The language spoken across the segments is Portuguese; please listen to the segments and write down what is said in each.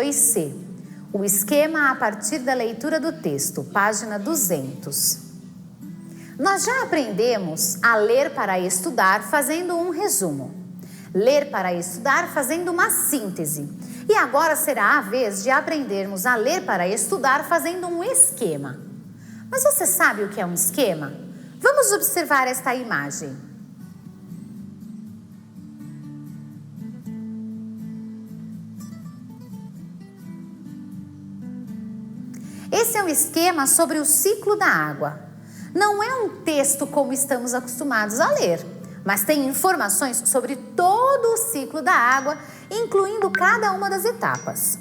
2C. O esquema a partir da leitura do texto, página 200. Nós já aprendemos a ler para estudar fazendo um resumo, ler para estudar fazendo uma síntese. E agora será a vez de aprendermos a ler para estudar fazendo um esquema. Mas você sabe o que é um esquema? Vamos observar esta imagem. Esse é um esquema sobre o ciclo da água. Não é um texto como estamos acostumados a ler, mas tem informações sobre todo o ciclo da água, incluindo cada uma das etapas.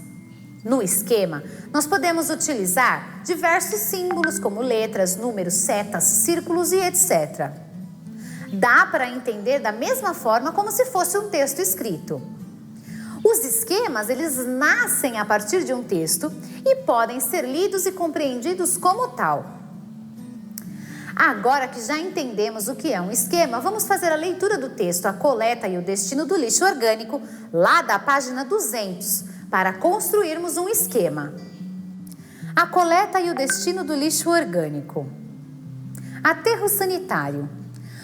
No esquema, nós podemos utilizar diversos símbolos como letras, números, setas, círculos e etc. Dá para entender da mesma forma como se fosse um texto escrito. Os esquemas, eles nascem a partir de um texto e podem ser lidos e compreendidos como tal. Agora que já entendemos o que é um esquema, vamos fazer a leitura do texto A Coleta e o Destino do Lixo Orgânico, lá da página 200, para construirmos um esquema. A coleta e o destino do lixo orgânico. Aterro sanitário.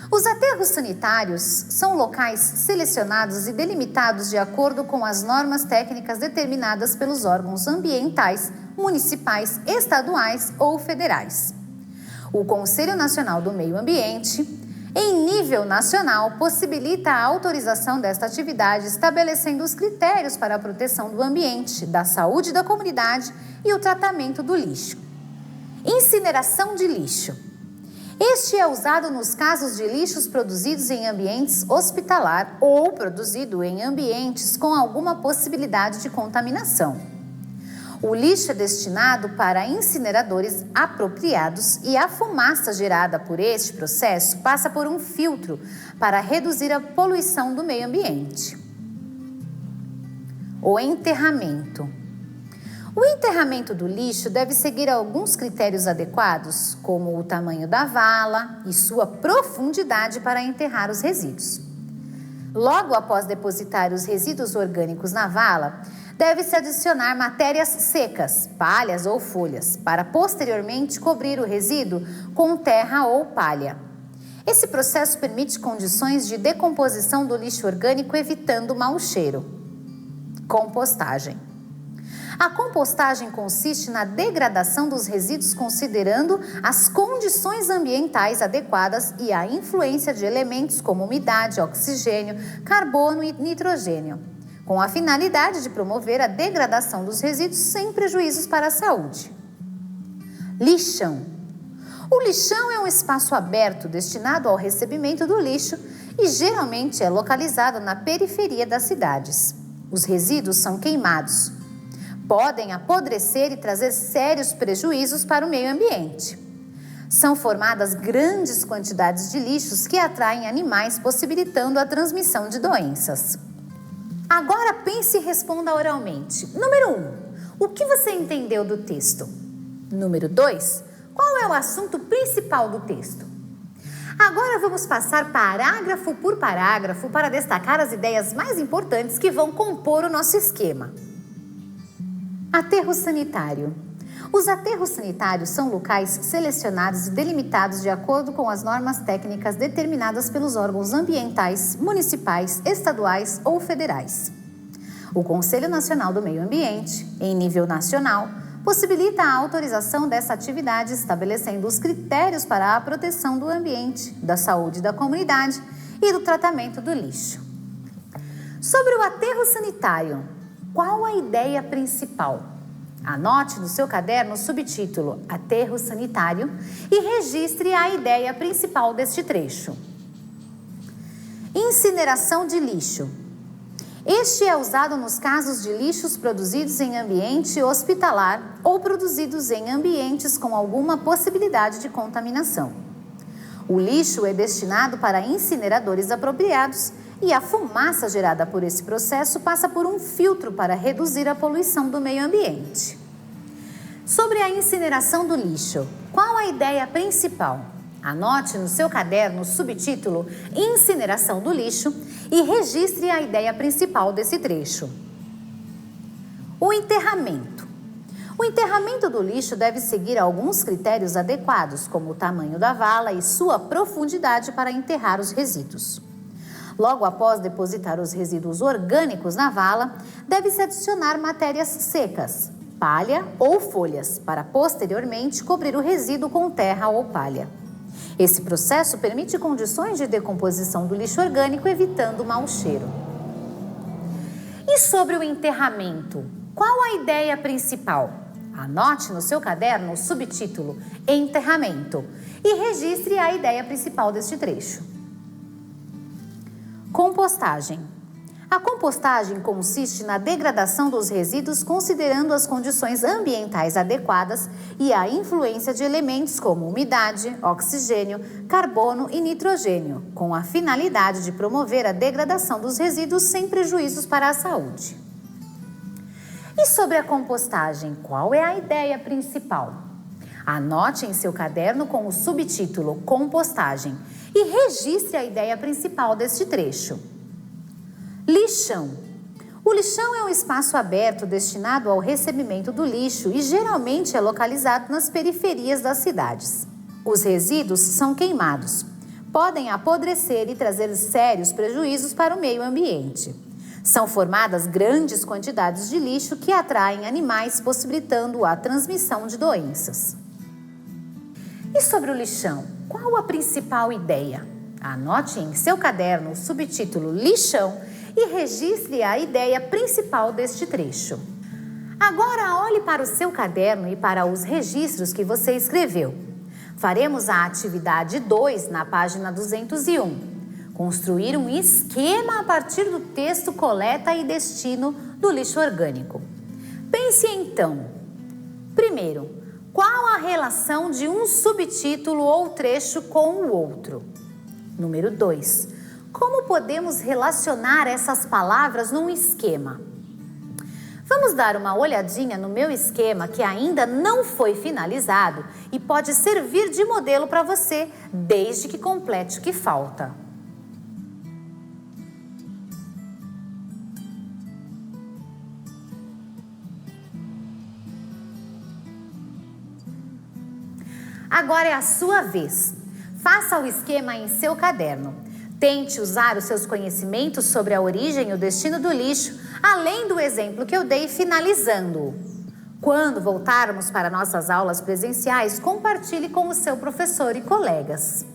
Os aterros sanitários são locais selecionados e delimitados de acordo com as normas técnicas determinadas pelos órgãos ambientais, municipais, estaduais ou federais. O Conselho Nacional do Meio Ambiente, em nível nacional, possibilita a autorização desta atividade, estabelecendo os critérios para a proteção do ambiente, da saúde da comunidade e o tratamento do lixo. Incineração de lixo. Este é usado nos casos de lixos produzidos em ambientes hospitalar ou produzido em ambientes com alguma possibilidade de contaminação. O lixo é destinado para incineradores apropriados e a fumaça gerada por este processo passa por um filtro para reduzir a poluição do meio ambiente. O enterramento. O enterramento do lixo deve seguir alguns critérios adequados, como o tamanho da vala e sua profundidade para enterrar os resíduos. Logo após depositar os resíduos orgânicos na vala, deve-se adicionar matérias secas, palhas ou folhas, para posteriormente cobrir o resíduo com terra ou palha. Esse processo permite condições de decomposição do lixo orgânico, evitando mau cheiro. Compostagem. A compostagem consiste na degradação dos resíduos considerando as condições ambientais adequadas e a influência de elementos como umidade, oxigênio, carbono e nitrogênio, com a finalidade de promover a degradação dos resíduos sem prejuízos para a saúde. Lixão. O lixão é um espaço aberto destinado ao recebimento do lixo e geralmente é localizado na periferia das cidades. Os resíduos são queimados. Podem apodrecer e trazer sérios prejuízos para o meio ambiente. São formadas grandes quantidades de lixos que atraem animais, possibilitando a transmissão de doenças. Agora pense e responda oralmente. Número 1. O que você entendeu do texto? Número 2. Qual é o assunto principal do texto? Agora vamos passar parágrafo por parágrafo para destacar as ideias mais importantes que vão compor o nosso esquema. Aterro sanitário. Os aterros sanitários são locais selecionados e delimitados de acordo com as normas técnicas determinadas pelos órgãos ambientais, municipais, estaduais ou federais. O Conselho Nacional do Meio Ambiente, em nível nacional, possibilita a autorização dessa atividade, estabelecendo os critérios para a proteção do ambiente, da saúde da comunidade e do tratamento do lixo. Sobre o aterro sanitário, qual a ideia principal? Anote no seu caderno o subtítulo Aterro Sanitário e registre a ideia principal deste trecho. Incineração de lixo. Este é usado nos casos de lixos produzidos em ambiente hospitalar ou produzidos em ambientes com alguma possibilidade de contaminação. O lixo é destinado para incineradores apropriados e a fumaça gerada por esse processo passa por um filtro para reduzir a poluição do meio ambiente. Sobre a incineração do lixo, qual a ideia principal? Anote no seu caderno o subtítulo Incineração do lixo e registre a ideia principal desse trecho. O enterramento. O enterramento do lixo deve seguir alguns critérios adequados, como o tamanho da vala e sua profundidade para enterrar os resíduos. Logo após depositar os resíduos orgânicos na vala, deve-se adicionar matérias secas, palha ou folhas, para posteriormente cobrir o resíduo com terra ou palha. Esse processo permite condições de decomposição do lixo orgânico, evitando o mau cheiro. E sobre o enterramento, qual a ideia principal? Anote no seu caderno o subtítulo Enterramento e registre a ideia principal deste trecho. Compostagem. A compostagem consiste na degradação dos resíduos considerando as condições ambientais adequadas e a influência de elementos como umidade, oxigênio, carbono e nitrogênio, com a finalidade de promover a degradação dos resíduos sem prejuízos para a saúde. E sobre a compostagem, qual é a ideia principal? Anote em seu caderno com o subtítulo Compostagem e registre a ideia principal deste trecho. Lixão. O lixão é um espaço aberto destinado ao recebimento do lixo e geralmente é localizado nas periferias das cidades. Os resíduos são queimados. Podem apodrecer e trazer sérios prejuízos para o meio ambiente. São formadas grandes quantidades de lixo que atraem animais, possibilitando a transmissão de doenças. E sobre o lixão, qual a principal ideia? Anote em seu caderno o subtítulo Lixão e registre a ideia principal deste trecho. Agora olhe para o seu caderno e para os registros que você escreveu. Faremos a atividade 2 na página 201. Construir um esquema a partir do texto Coleta e Destino do lixo orgânico. Pense então. Primeiro, qual a relação de um subtítulo ou trecho com o outro? Número 2. Como podemos relacionar essas palavras num esquema? Vamos dar uma olhadinha no meu esquema que ainda não foi finalizado e pode servir de modelo para você, desde que complete o que falta. Agora é a sua vez. Faça o esquema em seu caderno. Tente usar os seus conhecimentos sobre a origem e o destino do lixo, além do exemplo que eu dei finalizando-o. Quando voltarmos para nossas aulas presenciais, compartilhe com o seu professor e colegas.